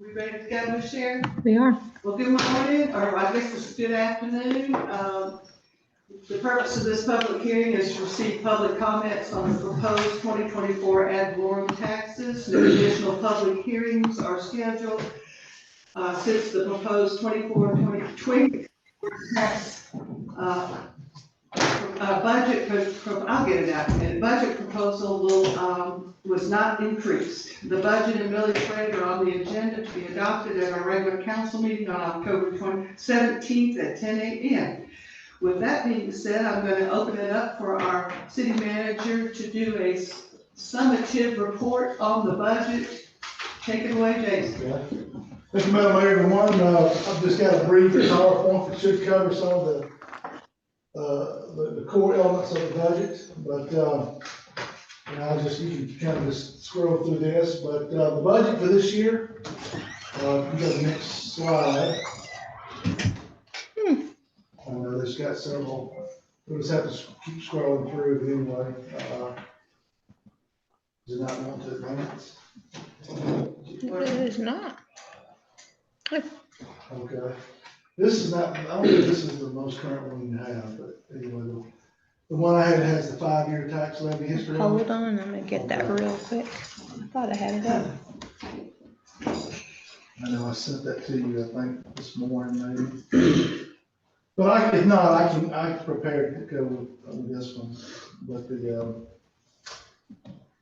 We ready to go, Ms. Sharon? We are. Well, good morning, or I guess it's good afternoon. The purpose of this public hearing is to receive public comments on the proposed 2024 ad valorem taxes. No additional public hearings are scheduled since the proposed 2020 tax budget, I'll get it out in a minute. Budget proposal was not increased. The budget and millage rate are on the agenda to be adopted at our regular council meeting on October 17th at 10 a.m. With that being said, I'm going to open it up for our city manager to do a summative report on the budget. Take it away, Jason. Okay. Thank you, Madam Mayor, everyone. I've just got a brief PowerPoint that should cover some of the core elements of the budget, but and I'll just, you can kind of just scroll through this, but the budget for this year, you got the next slide. I know there's got several, we'll just have to keep scrolling through, but anyway, does it not want to advance? It is not. Okay. This is not, I don't think this is the most current one you have, but anyway, the one I had has the 5-year tax levy history. Hold on, I'm gonna get that real quick. I thought I had it up. I know I sent that to you, I think, this morning maybe. But if not, I can prepare to go with this one. But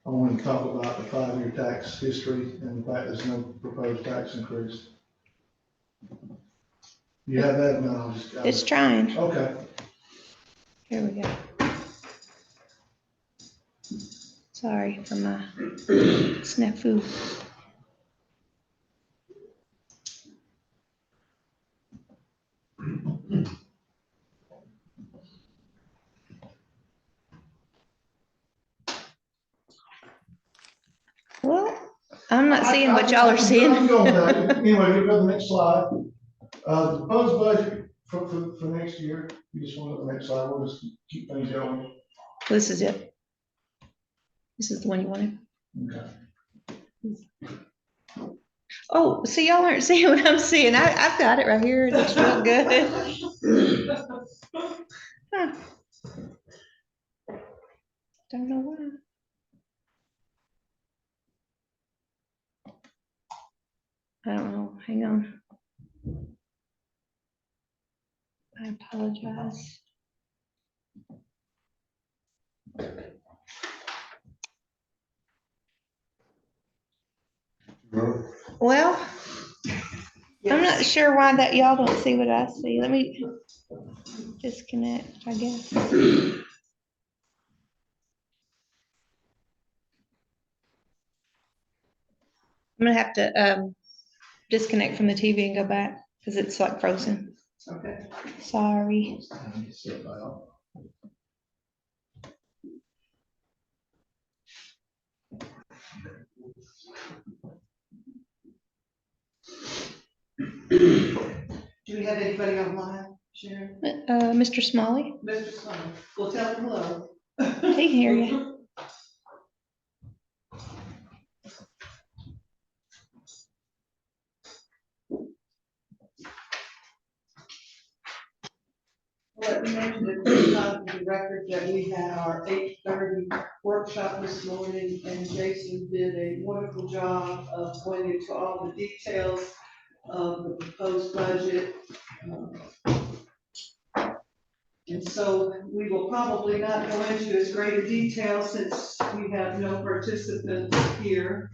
I want to talk about the 5-year tax history and the fact there's no proposed tax increase. You have that? No, I'll just. It's trying. Okay. Here we go. Sorry for my snafu. Well, I'm not seeing what y'all are seeing. I'm going with that. Anyway, we'll go to the next slide. The proposed budget for next year, you just want to go to the next slide, we'll just keep things going. This is it. This is the one you wanted. Okay. Oh, so y'all aren't seeing what I'm seeing. I've got it right here. It looks real good. Huh. Don't know why. I don't know. Hang on. I apologize. Well, I'm not sure why that y'all don't see what I see. Let me disconnect, I guess. I'm gonna have to disconnect from the TV and go back because it's like frozen. Okay. Sorry. Do we have anybody online, Sharon? Mr. Smalley, Mr. Smalley, well, tell him hello. he can hear you. Let me mention at this time for the record that we had our 8:30 workshop this morning, and Jason did a wonderful job of going into all the details of the proposed budget. And so we will probably not go into as great a detail since we have no participants here.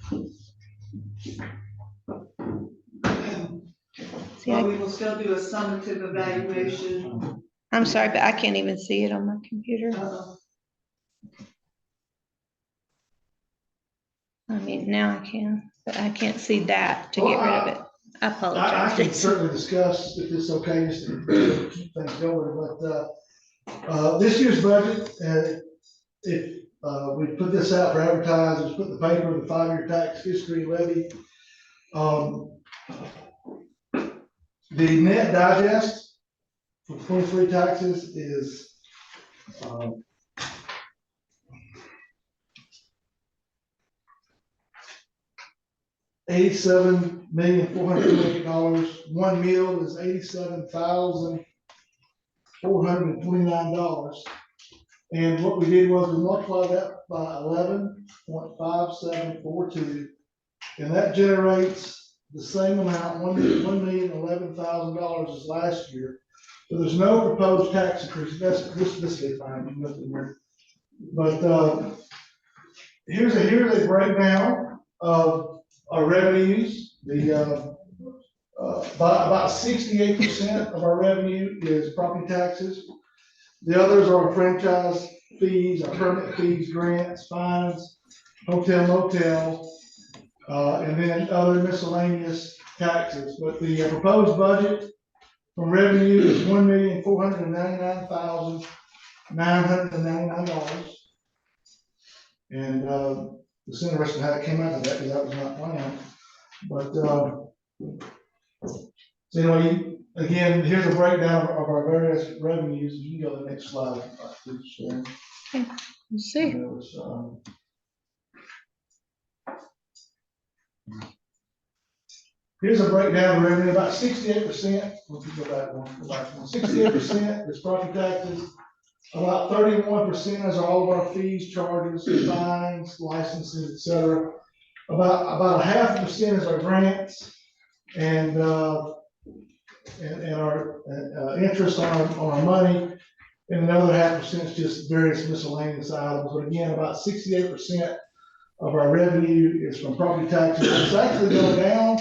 But we will still do a summative evaluation. I'm sorry, but I can't even see it on my computer. I mean, now I can, but I can't see that to get rid of it. I I apologize. can certainly discuss if it's okay, just to keep things going, but, this year's budget, if, we put this out for advertising, put in the paper, the 5-year tax history levy. The net digest for 23 taxes is, $87,428. One meal is $87,429. And what we did was we multiplied that by 11.5742, and that generates the same amount, $1,011,000 as last year. So there's no proposed tax increase. This is fine. You can look in there. But here's a breakdown of our revenues. About 68% of our revenue is property taxes. The others are franchise fees, our permit fees, grants, fines, hotel, motel, and then other miscellaneous taxes. But the proposed budget from revenue is $1,499,999. And it's interesting how it came out of that, because that was not planned. But so anyway, again, here's a breakdown of our various revenues. You can go to the next slide. Let's see. Here's a breakdown of revenue. About 68%. Let's go back one. 68% is property taxes. About 31% is all of our fees, charges, fines, licenses, etc. About a 0.5% is our grants and our interest on our money, and another 0.5% is just various miscellaneous items. But again, about 68% of our revenue is from property taxes. It's actually going down.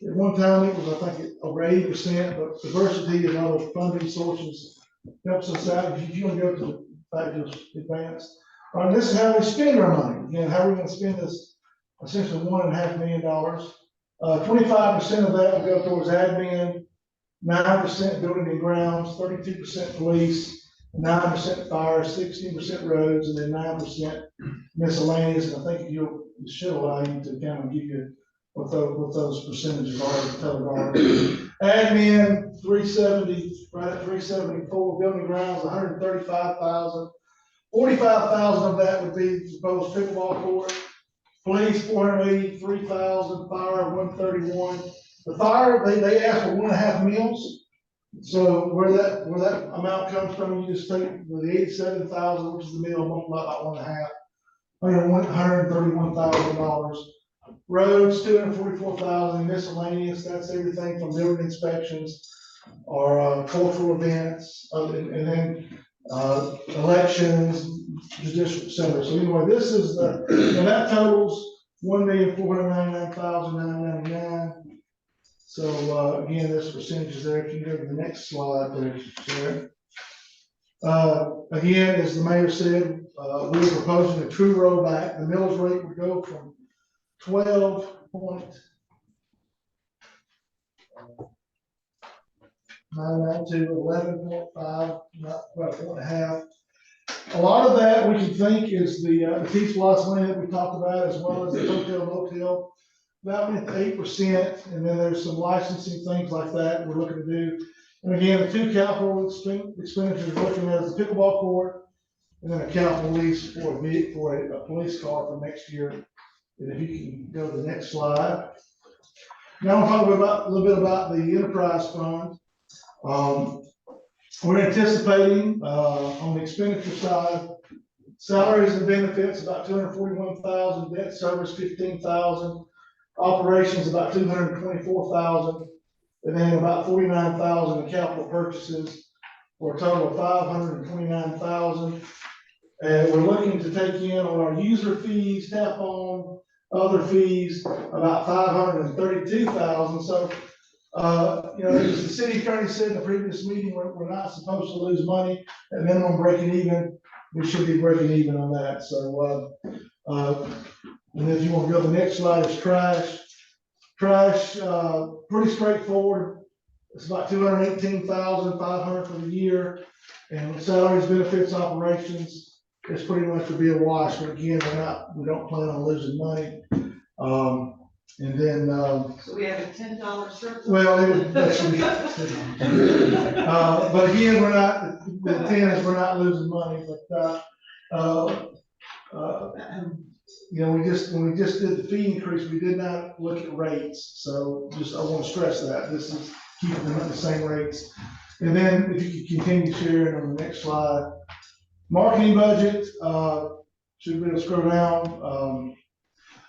At one time, it was, I think, over 80%, but diversity and other funding sources helps us out. If you want to go to the back to advance, this is how we spend our money. Again, how are we going to spend this essentially $1.5 million? 25% of that will go towards admin, 9% building and grounds, 32% police, 9% fire, 16% roads, and then 9% miscellaneous. And I think it should allow you to kind of give you what those percentages are. Admin, 370, right at 374. Building grounds, 135,000. 45,000 of that would be proposed pickleball court. Police, 483,000. Fire, 131. The fire, they asked for 1.5 meals. So where that amount comes from, you just take the 87,000, which is the meal, multiply by 1.5, $131,000. Roads, 244,000. Miscellaneous, that's everything from building inspections or cultural events, and then elections, judicial center. So anyway, this is that totals $1,499,999. So again, this percentage is there. If you go to the next slide, there, Sharon. Again, as the mayor said, we are proposing a true rollback. The millage rate would go from 12.99 to 11.5, not quite 4.5. A lot of that we can think is the Peach Blossom money that we talked about, as well as the hotel motel. That went to 8%, and then there's some licensing things like that we're looking to do. And again, the two capital expenditures we're looking at is the pickleball court, and then a capital lease for a police car for next year. And if you can go to the next slide. Now I'll talk a little bit about the enterprise fund. We're anticipating on the expenditure side, salaries and benefits about $241,000, debt service $15,000, operations about $224,000, and then about $49,000 in capital purchases for a total of $529,000. And we're looking to take in on our user fees, tap on, other fees, about $532,000. So, as the city attorney said in the previous meeting, we're not supposed to lose money. At minimum breaking even, we should be breaking even on that. So, and if you want to go to the next slide, is trash. Trash, pretty straightforward. It's about $218,500 for the year, and with salaries, benefits, operations, it's pretty much would be a wash. But again, we don't plan on losing money. And then, So we have a $10 surplus. well, that should be, but again, the 10 is we're not losing money, but, you know, when we just did the fee increase, we did not look at rates. So I want to stress that this is keeping them at the same rates. And then if you could continue sharing on the next slide, marketing budget, should be able to scroll down.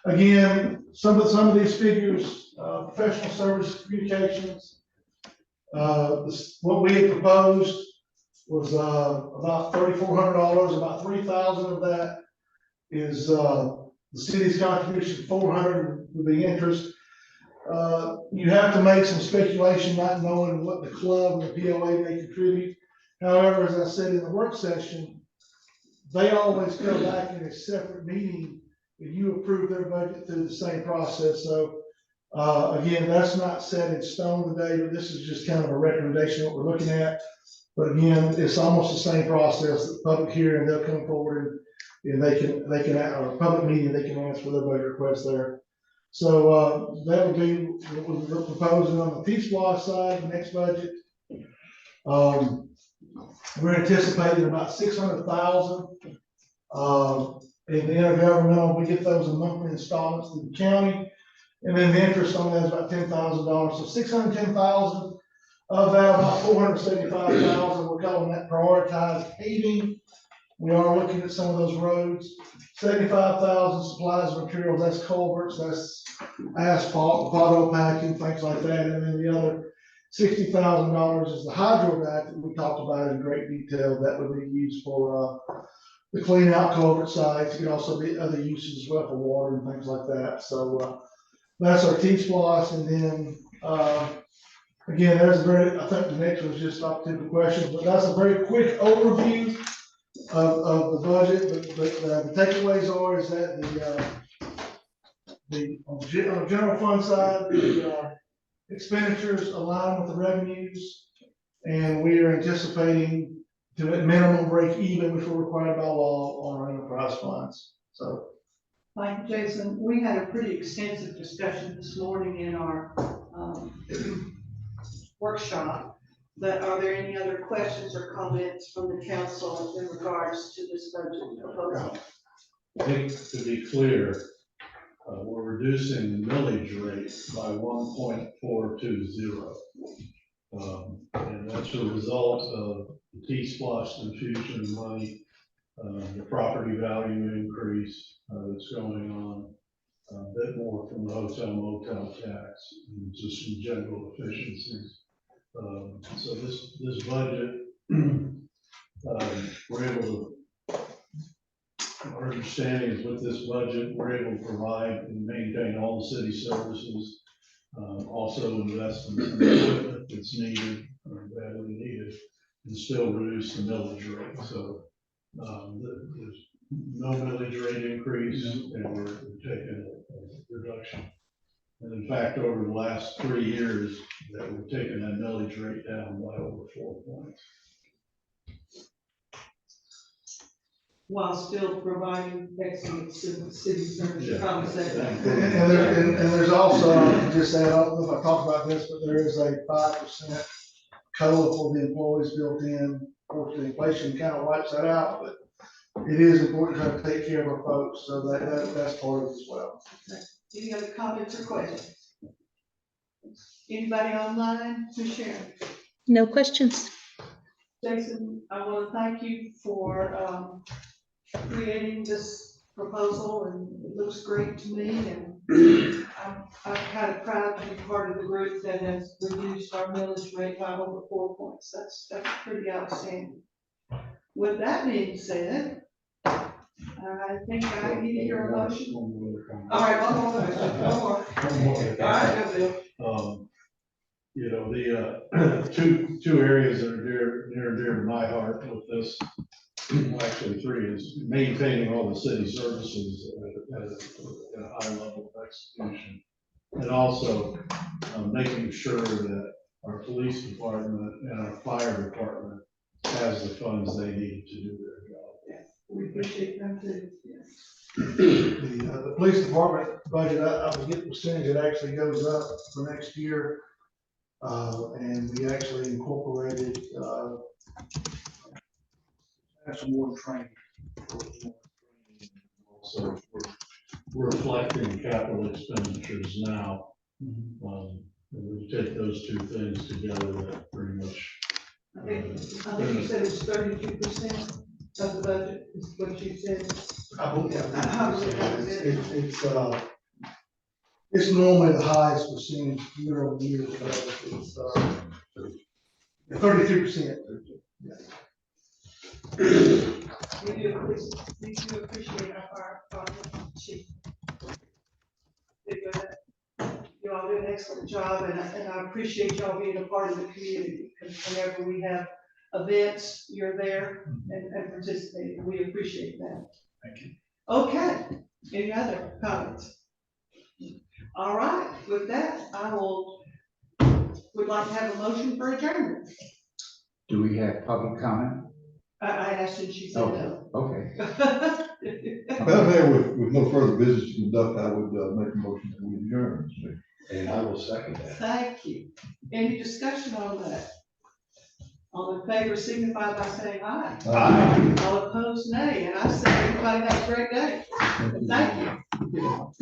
Again, some of these figures, professional service communications, what we had proposed was, about $3,400, about 3,000 of that is, the city's contribution, 400 would be interest. You have to make some speculation, not knowing what the club and the POA may contribute. However, as I said in the work session, they always come back in a separate meeting and you approve their budget through the same process. So, again, that's not set in stone today, but this is just kind of a recommendation what we're looking at. But again, it's almost the same process, the public hearing, they'll come forward and they can, or a public meeting, they can ask for their budget request there. So, that would be what we're proposing on the T-Splosh side, the next budget. We're anticipating about 600,000. In the intergovernmental, we get those in monthly installments to the county. And then the interest on that is about $10,000. So 610,000 of that, about 475,000, we're calling that prioritized paving. We are looking at some of those roads. 75,000 supplies and materials, that's culverts, that's asphalt, pothole packing, things like that. And then the other $60,000 is the hydro that we talked about in great detail. That would be used for, the clean out culvert sites. It could also be other uses as well for water and things like that. So, that's our T-Splosh. And then, again, I think the next was just opportunity for questions, but that's a very quick overview of the budget. But the takeaways are is that on the general fund side, the expenditures align with the revenues, and we are anticipating to at minimum break even, which we're required by law on our enterprise funds. So. Thank you, Jason. We had a pretty extensive discussion this morning in our workshop. But are there any other questions or comments from the council in regards to this budget proposal? I think to be clear, we're reducing the millage rate by 1.420. And that's a result of the T-Splosh infusion of money, the property value increase that's going on, a bit more from the hotel motel tax, and just some general efficiencies. So this budget, we're able to, our understanding is with this budget, we're able to provide and maintain all the city services, also invest in some equipment that's needed, or badly needed, and still reduce the millage rate. So there's no millage rate increase, and we're taking a reduction. And in fact, over the last 3 years, that we've taken that millage rate down by over 4 points. While still providing excellent city service, Yeah. probably say that. And there's also, just add, I don't know if I talked about this, but there is a 5% COLA for the employees built in. Of course, the inflation kind of wipes that out, but it is important to take care of our folks, so that's part of it as well. Any other comments or questions? Anybody online to share? No questions. Jason, I want to thank you for creating this proposal, and it looks great to me, and I'm kind of proud to be part of the group that has reduced our millage rate by over 4 points. That's pretty outstanding. With that being said, I think I need to hear a motion. All right, one more motion, one more. All right, go Bill. You know, the two areas that are near and dear to my heart with this, well, actually 3, is maintaining all the city services at a high level of execution. And also making sure that our police department and our fire department has the funds they need to do their job. We appreciate them too. Yes. The police department budget, I forget the percentage, it actually goes up for next year. And we actually incorporated, some more training. So reflecting capital expenditures now. And we take those two things together, that pretty much. I think you said it's 32% of the budget, is what you said. I believe How do we have it? It's normally the highest percentage year over year. It's 33%. We do appreciate our fire department chief. You all do an excellent job, and I appreciate y'all being a part of the community, because whenever we have events, you're there and participating. We appreciate that. Thank you. Okay, any other comments? All right, with that, would like to have a motion for adjournment. Do we have public comment? I asked and she said no. Okay. Madam Mayor, with no further business to conduct, I would make a motion to adjourn. And I will second that. Thank you. Any discussion on that? All in favor signify by saying aye. Aye. All opposed, nay. And I say everybody have a great day. Thank you.